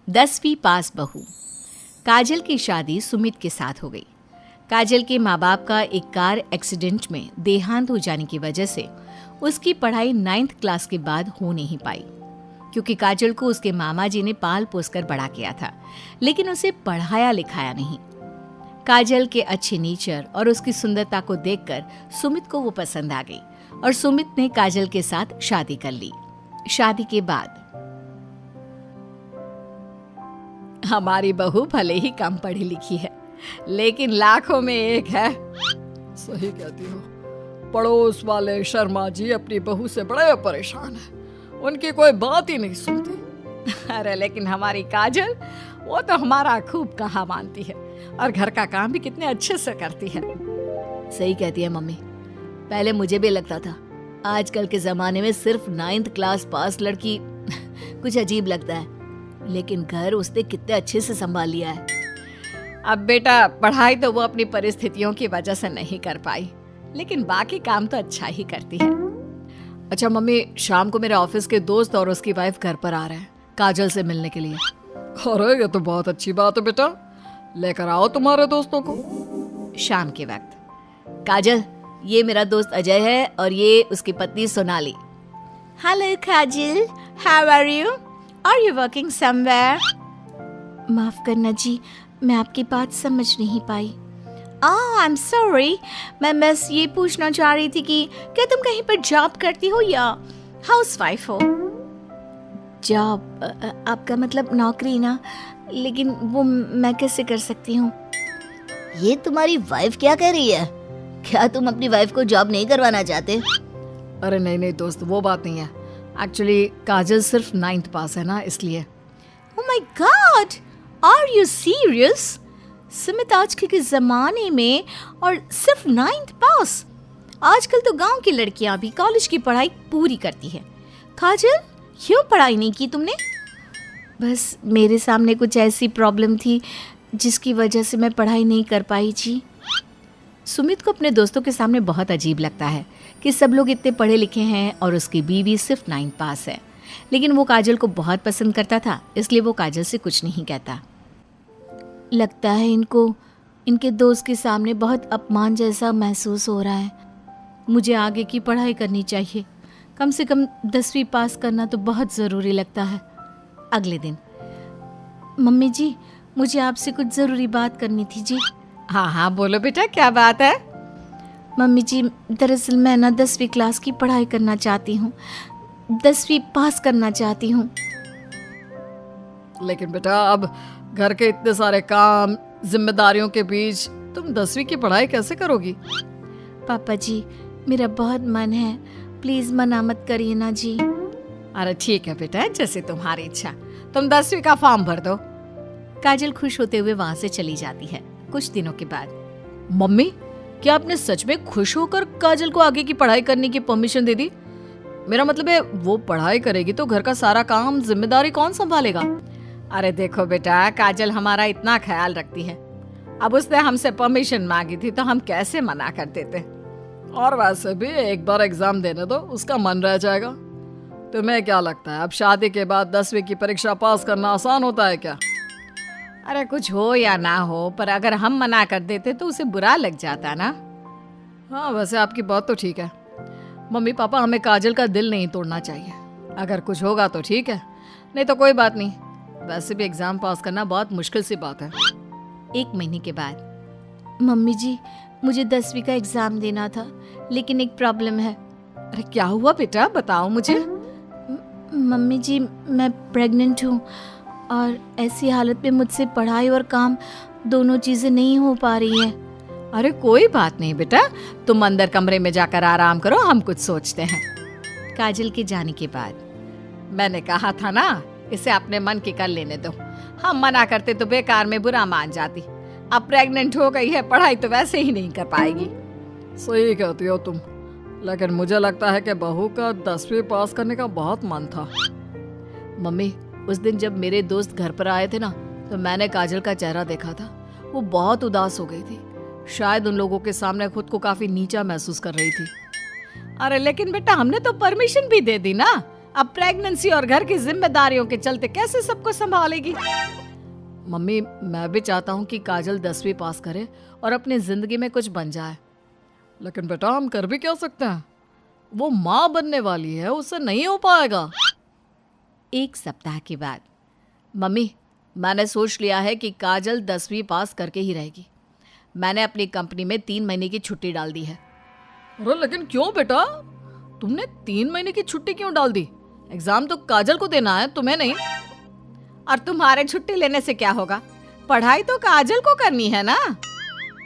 10वीं पास बहू। काजल की शादी सुमित के साथ हो गई। काजल के माँ बाप का एक कार एक्सीडेंट में देहांत हो जाने की वजह से उसकी पढ़ाई 9th क्लास के बाद हो नहीं पाई, क्योंकि काजल को उसके मामा जी ने पाल पोस कर बड़ा किया था, लेकिन उसे पढ़ाया लिखाया नहीं। काजल के अच्छे नेचर और उसकी सुंदरता को देखकर सुमित को वो पसंद आ गई और सुमित ने काजल के साथ शादी कर ली। शादी के बाद हमारी बहू भले ही कम पढ़ी लिखी है, लेकिन लाखों में एक है। सही कहती हो। पड़ोस वाले शर्मा जी अपनी बहू से बड़े परेशान हैं। उनकी कोई बात ही नहीं सुनती। अरे लेकिन हमारी काजल, वो तो हमारा खूब कहा मानती है और घर का काम भी कितने अच्छे से करती है। सही कहती है मम्मी। पहले मुझे भी लगता था, आजकल के जमाने में सिर्फ 9th क्लास पास लड़की कुछ अजीब लगता है, लेकिन घर उसने कितने अच्छे से संभाल लिया है। अब बेटा, पढ़ाई तो वो अपनी परिस्थितियों की वजह से नहीं कर पाई, लेकिन बाकी काम तो अच्छा ही करती है। अच्छा मम्मी, शाम को मेरे ऑफिस के दोस्त और उसकी वाइफ घर पर आ रहे हैं काजल से मिलने के लिए। अरे ये तो बहुत अच्छी बात है बेटा, लेकर आओ तुम्हारे दोस्तों को। शाम के वक्त काजल, ये मेरा दोस्त अजय है और ये उसकी पत्नी Sonali. Hello Kajal, how are you? Are you working somewhere? माफ करना जी, मैं आपकी बात समझ नहीं पाई। आई एम सॉरी, मैं बस ये पूछना चाह रही थी कि क्या तुम कहीं पर जॉब करती हो या हाउसवाइफ हो? जॉब? आपका मतलब नौकरी ना, लेकिन वो मैं कैसे कर सकती हूँ? ये तुम्हारी वाइफ क्या कह रही है? क्या तुम अपनी वाइफ को जॉब नहीं करवाना चाहते? अरे नहीं दोस्त, वो बात नहीं है। एक्चुअली काजल सिर्फ 9th पास है ना, इसलिए। Oh my God, are you serious? Sumit आजकल के जमाने में और सिर्फ 9th पास? आजकल तो गांव की लड़कियां भी कॉलेज की पढ़ाई पूरी करती है। काजल, क्यों पढ़ाई नहीं की तुमने? बस मेरे सामने कुछ ऐसी प्रॉब्लम थी जिसकी वजह से मैं पढ़ाई नहीं कर पाई जी। सुमित को अपने दोस्तों के सामने बहुत अजीब लगता है कि सब लोग इतने पढ़े लिखे हैं और उसकी बीवी सिर्फ 9th पास है, लेकिन वो काजल को बहुत पसंद करता था, इसलिए वो काजल से कुछ नहीं कहता। लगता है इनको इनके दोस्त के सामने बहुत अपमान जैसा महसूस हो रहा है। मुझे आगे की पढ़ाई करनी चाहिए, कम से कम 10वीं पास करना तो बहुत ज़रूरी लगता है। अगले दिन, मम्मी जी, मुझे आपसे कुछ ज़रूरी बात करनी थी जी। हाँ बोलो बेटा, क्या बात है? मम्मी जी, दरअसल मैं ना 10वीं क्लास की पढ़ाई करना चाहती हूँ, 10वीं पास करना चाहती हूँ। लेकिन बेटा, अब घर के इतने सारे काम, जिम्मेदारियों के बीच तुम 10वीं की पढ़ाई कैसे करोगी? पापा जी, मेरा बहुत मन है, प्लीज मना मत करिए ना जी। अरे ठीक है बेटा, जैसे तुम्हारी इच्छा, तुम 10वीं का फॉर्म भर दो। काजल खुश होते हुए वहां से चली जाती है। कुछ दिनों के बाद, मम्मी, क्या आपने सच में खुश होकर काजल को आगे की पढ़ाई करने की परमिशन दे दी? मेरा मतलब है, वो पढ़ाई करेगी तो घर का सारा काम, जिम्मेदारी कौन संभालेगा? अरे देखो बेटा, काजल हमारा इतना ख्याल रखती है, अब उसने हमसे परमिशन मांगी थी तो हम कैसे मना कर देते। और वैसे भी एक बार एग्जाम देने दो, उसका मन रह जाएगा। तुम्हें क्या लगता है, अब शादी के बाद 10वीं की परीक्षा पास करना आसान होता है क्या? अरे कुछ हो या ना हो, पर अगर हम मना कर देते तो उसे बुरा लग जाता ना। हाँ, वैसे आपकी बात तो ठीक है। मम्मी पापा, हमें काजल का दिल नहीं तोड़ना चाहिए। अगर कुछ होगा तो ठीक है, नहीं तो कोई बात नहीं। वैसे भी एग्जाम पास करना बहुत मुश्किल सी बात है। 1 महीने के बाद, मम्मी जी, मुझे 10वीं का एग्जाम देना था, लेकिन एक प्रॉब्लम है। अरे क्या हुआ बेटा, बताओ मुझे। मम्मी जी, मैं प्रेग्नेंट हूँ और ऐसी हालत में मुझसे पढ़ाई और काम दोनों चीजें नहीं हो पा रही है। अरे कोई बात नहीं बेटा, तुम अंदर कमरे में जाकर आराम करो, हम कुछ सोचते हैं। काजल के जाने के बाद, मैंने कहा था ना, इसे अपने मन की कर लेने दो। हम मना करते तो बेकार में बुरा मान जाती। अब प्रेग्नेंट हो गई है, पढ़ाई तो वैसे ही नहीं कर पाएगी। सही कहती हो तुम, लेकिन मुझे लगता है कि बहू का 10वीं पास करने का बहुत मन था। मम्मी, उस दिन जब मेरे दोस्त घर पर आए थे ना, तो मैंने काजल का चेहरा देखा था। वो बहुत उदास हो गई थी, शायद उन लोगों के सामने खुद को काफी नीचा महसूस कर रही थी। अरे लेकिन बेटा, हमने तो परमिशन भी दे दी ना, अब प्रेगनेंसी और घर की जिम्मेदारियों के चलते कैसे सबको संभालेगी? मम्मी, मैं भी चाहता हूँ कि काजल 10वीं पास करे और अपनी जिंदगी में कुछ बन जाए, लेकिन बेटा हम कर भी क्या सकते हैं? वो माँ बनने वाली है, उससे नहीं हो पाएगा। एक सप्ताह के बाद, मम्मी मैंने सोच लिया है कि काजल 10वीं पास करके ही रहेगी। मैंने अपनी कंपनी में 3 महीने की छुट्टी डाल दी है। अरे लेकिन क्यों बेटा? तुमने 3 महीने की छुट्टी क्यों डाल दी? एग्जाम तो काजल को देना है, तुम्हें नहीं। और तुम्हारे छुट्टी लेने से क्या होगा? पढ़ाई तो काजल को करनी है ना।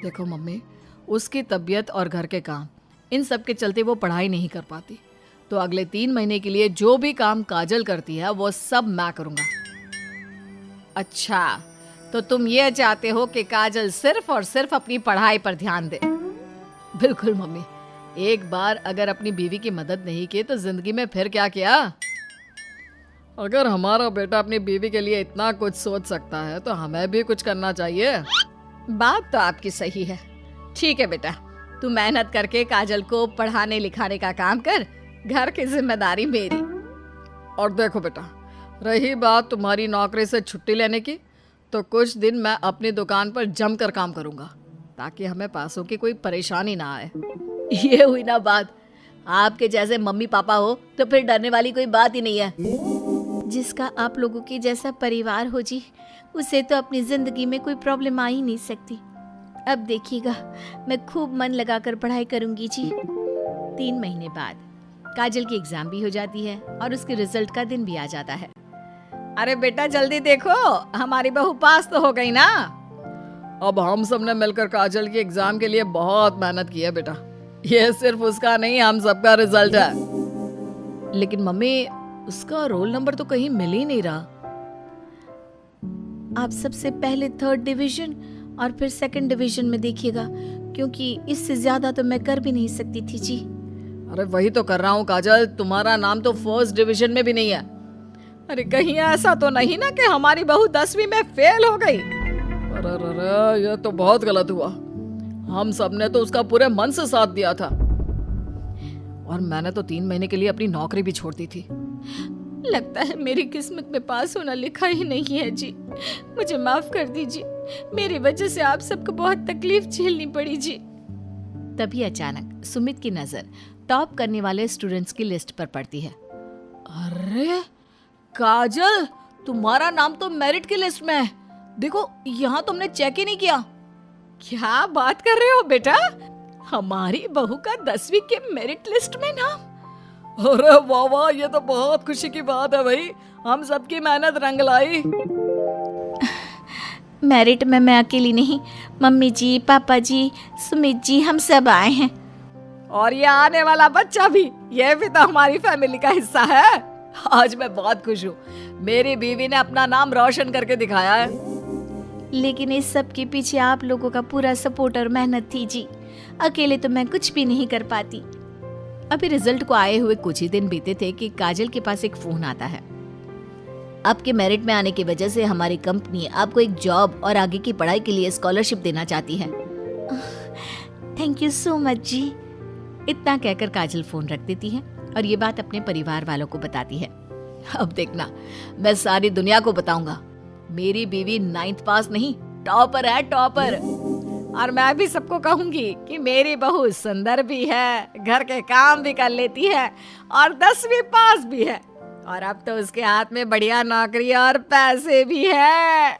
देखो मम्मी, उसकी तबीयत और घर के काम, इन सब के चलते वो पढ़ाई नहीं कर पाती। तो अगले 3 महीने के लिए जो भी काम काजल करती है वो सब मैं करूँगा। अच्छा, तो तुम ये चाहते हो कि काजल सिर्फ और सिर्फ अपनी पढ़ाई पर ध्यान दे? बिल्कुल मम्मी, एक बार अगर अपनी बीवी की मदद नहीं की तो जिंदगी में फिर क्या किया? अगर हमारा बेटा अपनी बीवी के लिए इतना कुछ सोच सकता है तो हमें भी कुछ करना चाहिए। बात तो आपकी सही है। ठीक है बेटा, तू मेहनत करके काजल को पढ़ाने लिखाने का काम कर, घर की जिम्मेदारी मेरी। और देखो बेटा, रही बात तुम्हारी नौकरी से छुट्टी लेने की, तो कुछ दिन मैं अपनी दुकान पर जमकर काम करूंगा ताकि हमें पैसों की कोई परेशानी ना आए। ये हुई ना बात। आपके जैसे मम्मी पापा हो तो फिर डरने वाली कोई बात ही नहीं है। जिसका आप लोगों के जैसा परिवार हो जी, उसे तो अपनी जिंदगी में कोई प्रॉब्लम आ ही नहीं सकती। अब देखिएगा, मैं खूब मन लगाकर पढ़ाई करूंगी जी। 3 महीने बाद काजल की एग्जाम भी हो जाती है और उसके रिजल्ट का दिन भी आ जाता है। अरे बेटा जल्दी देखो, हमारी बहू पास तो हो गई ना। अब हम सब ने मिलकर काजल की एग्जाम के लिए बहुत मेहनत की है बेटा। ये सिर्फ उसका नहीं, हम सबका रिजल्ट है। लेकिन मम्मी, उसका रोल नंबर तो कहीं मिल ही नहीं रहा। आप सबसे पहले 3rd डिवीजन और फिर 2nd डिवीजन में देखिएगा, क्योंकि इससे ज्यादा तो मैं कर भी नहीं सकती थी जी। अरे वही तो कर रहा हूँ काजल, तुम्हारा नाम तो 1st डिवीजन में भी नहीं है। अरे कहीं ऐसा तो नहीं ना कि हमारी बहू 10वीं में फेल हो गई? अरे ये तो बहुत गलत हुआ। हम सब ने तो उसका पूरे मन से साथ दिया था, और मैंने तो 3 महीने के लिए अपनी नौकरी भी छोड़ दी थी। लगता है मेरी किस्मत में पास होना लिखा ही नहीं है जी। मुझे माफ कर दीजिए, मेरी वजह से आप सबको बहुत तकलीफ झेलनी पड़ी जी। तभी अचानक सुमित की नजर टॉप करने वाले स्टूडेंट्स की लिस्ट पर पड़ती है। अरे काजल, तुम्हारा नाम तो मेरिट की लिस्ट में है। देखो, यहाँ तुमने चेक ही नहीं किया। क्या बात कर रहे हो बेटा? हमारी बहू का 10वीं के मेरिट लिस्ट में नाम? अरे वाह वाह, ये तो बहुत खुशी की बात है भाई। हम सबकी मेहनत रंग लाई। मेरिट में मैं अकेली नहीं, मम्मी जी, पापा जी, सुमित जी, हम सब आए हैं। और ये आने वाला बच्चा भी, ये भी तो हमारी फैमिली का हिस्सा है। आज मैं बहुत खुश हूँ, मेरी बीवी ने अपना नाम रोशन करके दिखाया है। लेकिन इस सब के पीछे आप लोगों का पूरा सपोर्ट और मेहनत थी जी। अकेले तो मैं कुछ भी नहीं कर पाती। अभी रिजल्ट को आए हुए कुछ ही दिन बीते थे कि काजल के पास एक फोन आता है। आपके मेरिट में आने की वजह से हमारी कंपनी आपको एक जॉब और आगे की पढ़ाई के लिए स्कॉलरशिप देना चाहती है। थैंक यू सो मच जी। इतना कहकर काजल फोन रख देती है और ये बात अपने परिवार वालों को बताती है। अब देखना, मैं सारी दुनिया को बताऊंगा, मेरी बीवी 9th पास नहीं, टॉपर है, टॉपर। और मैं भी सबको कहूंगी कि मेरी बहू सुंदर भी है, घर के काम भी कर लेती है और 10वीं पास भी है, और अब तो उसके हाथ में बढ़िया नौकरी और पैसे भी है।